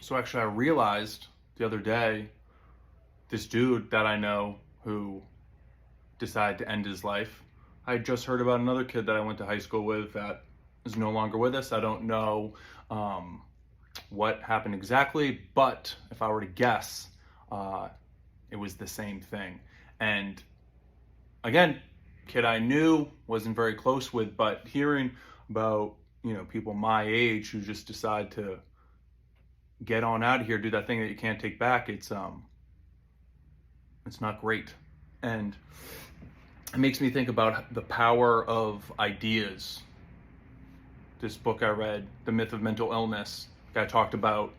So actually, I realized the other day, this dude that I know who decided to end his life. I had just heard about another kid that I went to high school with that is no longer with us. I don't know um, what happened exactly, but if I were to guess, uh, it was the same thing. And again, kid I knew, wasn't very close with, but hearing about people my age who just decide to get on out of here, do that thing that you can't take back, it's not great. And it makes me think about the power of ideas. This book I read, The Myth of Mental Illness, guy talked about,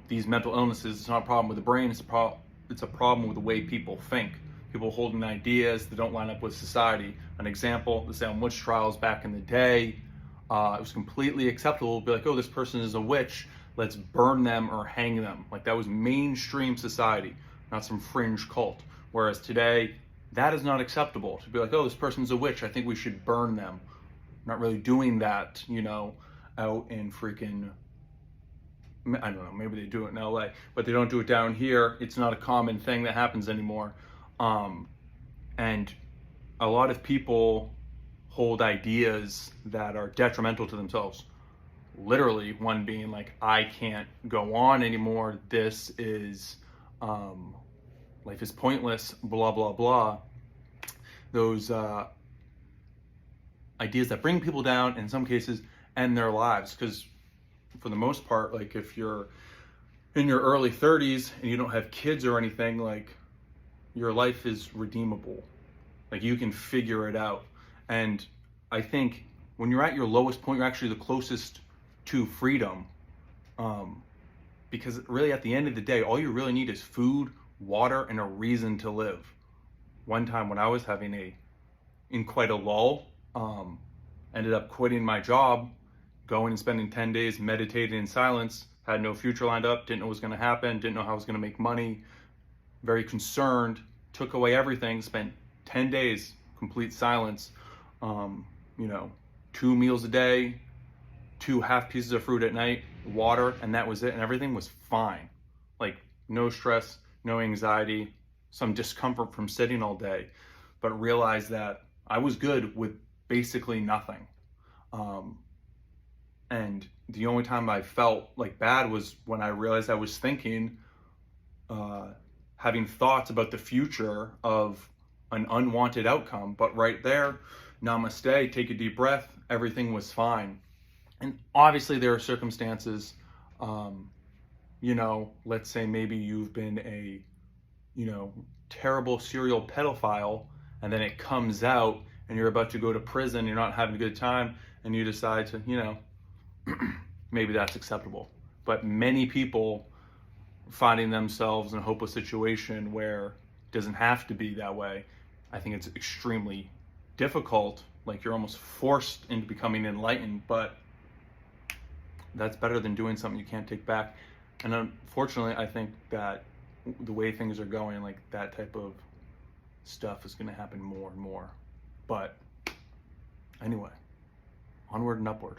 these mental illnesses. It's not a problem with the brain. It's a problem with the way people think. People holding ideas that don't line up with society. An example: the Salem witch trials back in the day. It was completely acceptable to be like, oh, this person is a witch. Let's burn them or hang them. Like, that was mainstream society, not some fringe cult. Whereas today, that is not acceptable to be like, oh, this person's a witch. I think we should burn them. Not really doing that, out in freaking, I don't know, maybe they do it in LA, but they don't do it down here. It's not a common thing that happens anymore. And a lot of people hold ideas that are detrimental to themselves. Literally, one being like, I can't go on anymore. This is, life is pointless, blah, blah, blah. Those ideas that bring people down, in some cases, end their lives. Because for the most part, like, if you're in your early 30s and you don't have kids or anything, like, your life is redeemable. Like, you can figure it out. And I think when you're at your lowest point, you're actually the closest to freedom. Because really, at the end of the day, all you really need is food, water, and a reason to live. One time when I was in quite a lull, ended up quitting my job, going and spending 10 days meditating in silence, had no future lined up, didn't know what was going to happen, didn't know how I was going to make money, very concerned, took away everything, spent 10 days, complete silence, 2 meals a day, 2 half pieces of fruit at night, water, and that was it, and everything was fine. Like, no stress, no anxiety, some discomfort from sitting all day, but realized that I was good with basically nothing. And the only time I felt like bad was when I realized I was thinking, having thoughts about the future of an unwanted outcome. But right there, namaste, take a deep breath, everything was fine. And obviously there are circumstances, let's say maybe you've been a, terrible serial pedophile, and then it comes out and you're about to go to prison, you're not having a good time, and you decide to, maybe that's acceptable. But many people finding themselves in a hopeless situation where it doesn't have to be that way, I think it's extremely difficult. Like, you're almost forced into becoming enlightened, but that's better than doing something you can't take back. And unfortunately, I think that the way things are going, like, that type of stuff is going to happen more and more. But anyway, onward and upward.